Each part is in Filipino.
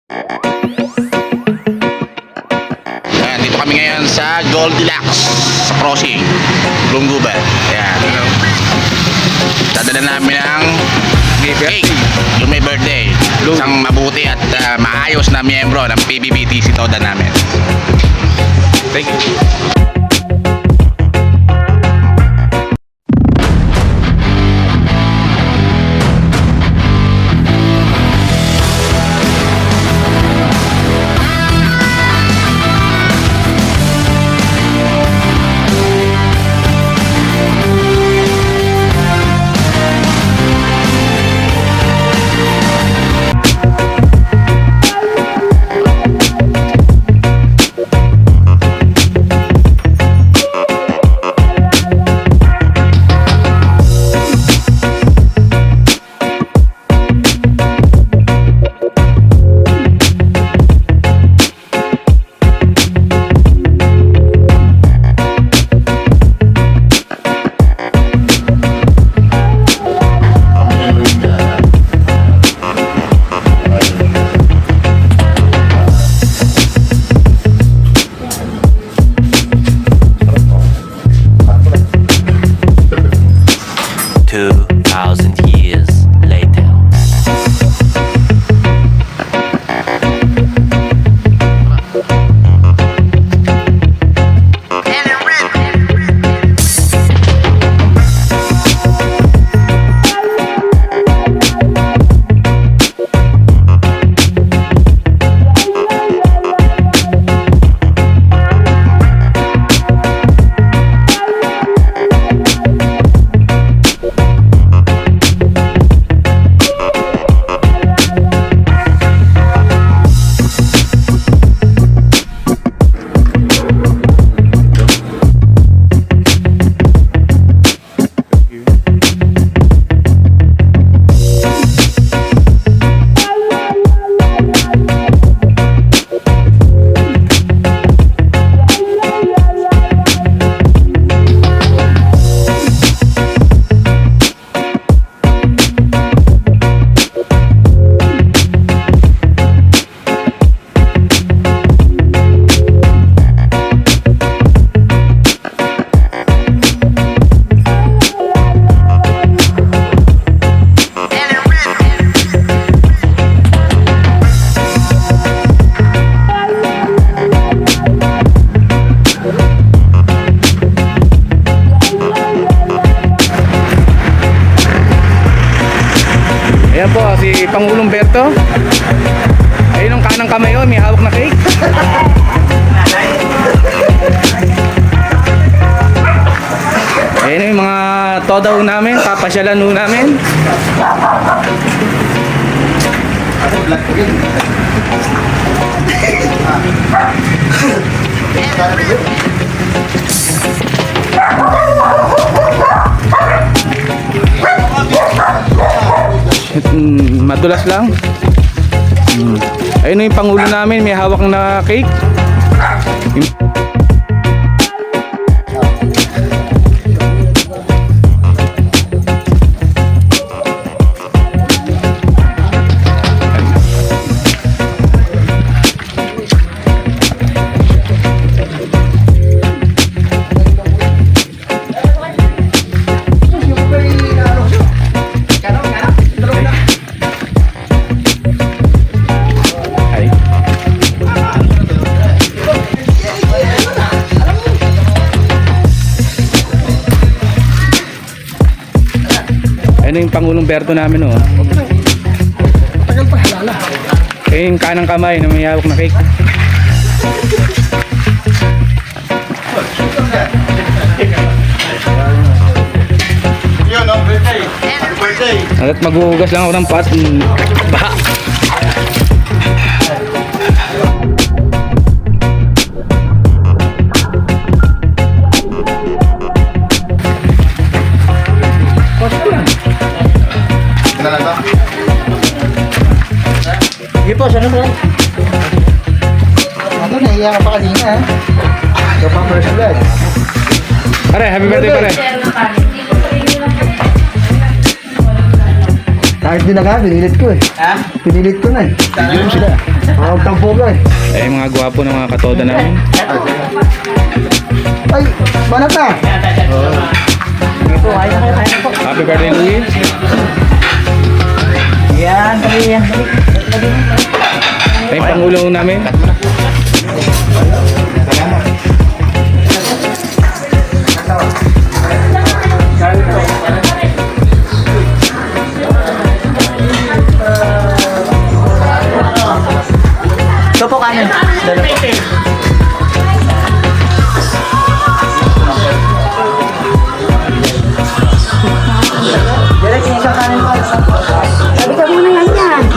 Ayan, dito kami ngayon sa Goldilocks sa crossing Lungguban. Ayan, dadala namin ang cake yung may birthday, isang mabuti at maayos na miyembro ng PBBTC Toda namin. Thank you. 2,000 years later. Ayan po, si Pangulong Berto. Ayun ang kanang kamay ko, may hawak na cake. Ayun yung mga toda ho namin, papasyalan ho namin. Madulas lang. Ayun yung Pangulo namin, may hawak na cake. Ayun yung Pangulong Berto namin, oh. Tagal pa, halala. Ayun yung kanang kamay na may hawak na cake. Yun, no? Birthday. Happy birthday. At maghuhugas lang ako ng pat. Baha. Sige po, sana po. Ano, nahiya ka pa kanina, ha? Ikaw pa first blood. Pare, happy birthday, pare. Kahit din na ka, pinilit ko eh. Ha? Pinilit ko na eh. Hindi sila. Tampo ka eh. Ay, mga gwapo ng mga katoda namin. Ay, banat na. Happy birthday, Louie. Ay, pangulo namin.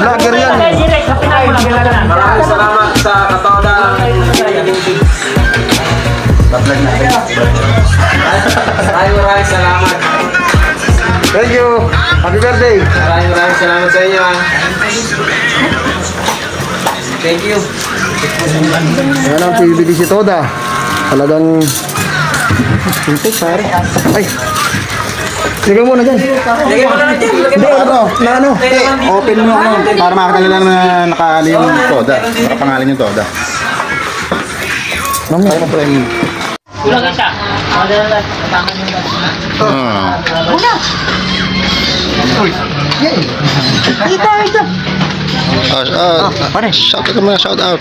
Vlogger yan. Maraming salamat sa katoda. Maraming salamat. Thank you. Happy birthday. Maraming salamat sa inyo. Thank you. Yan ang PBB si Toda. Talagang pintik pare. Ay. Sige muna dyan. Lagyan mo na dyan. Hindi, ano? Open mo ano, para makita nila na nakaalim yung Toda. Nakapangalan yung Toda. Mamaya mo premi. Shout out muna, shout out.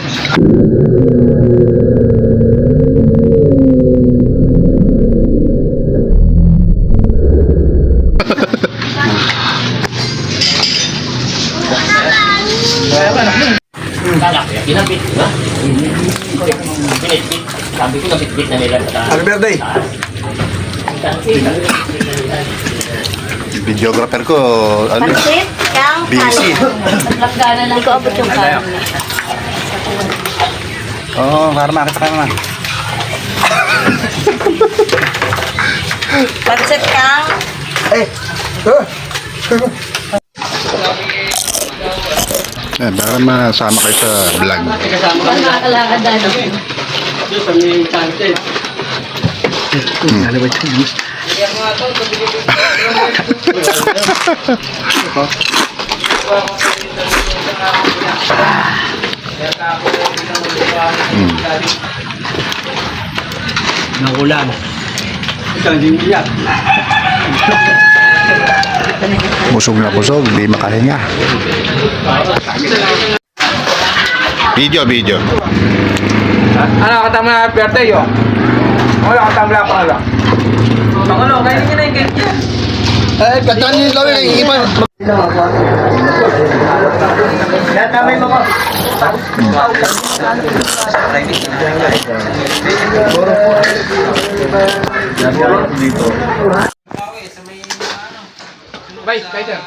Happy birthday. Videographer ko, ano, Pansit, kang busy. Hindi ko abot yung kanin. Oo, para makita ka naman. Pansit, kang Para masama kayo sa vlog. nakakalakad na. Ano ba ito? Busog, di makahinga. Video. Ano, katama na happy birthday, yo? Wala, katama na pala. Pangulo, kainin nyo na yung cake niya. Eh, kataan niyo lang yung iba. Bye, Kaiser.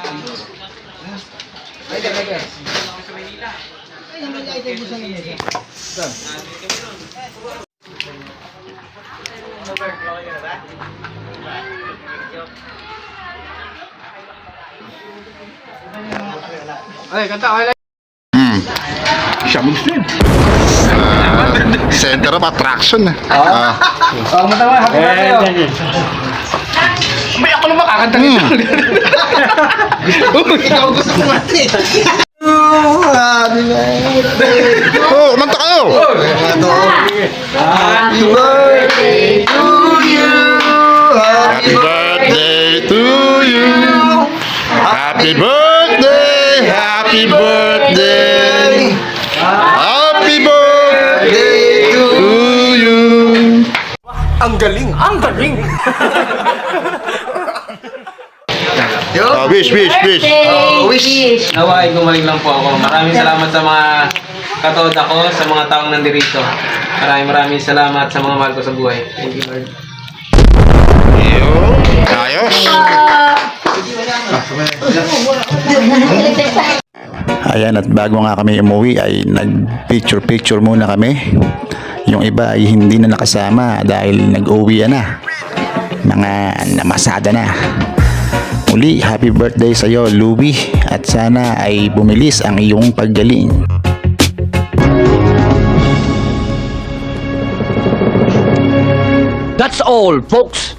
Ay, kanta, okay lang. Siya gusto yun. Center of attraction. Oh, matawa. Happy birthday. May ako naman kakanta nito. Ikaw gusto ko mati. Happy birthday. Oh, manta kayo! Happy birthday to you. Happy birthday to you. Happy birthday, happy birthday. Happy birthday to you. Ang galing. Wish. Wish. Naway, gumaling lang po ako. Maraming salamat sa mga katoda ko, sa mga taong nandirito. Maraming salamat sa mga mahal ko sa buhay. Thank you, Lord. Ayos. Ayan, at bago nga kami umuwi ay nag-picture muna kami. Yung iba ay hindi na nakasama dahil nag-uwi na. Mga namasada na. Muli, happy birthday sa iyo, Louie, at sana ay bumilis ang iyong paggaling. That's all, folks.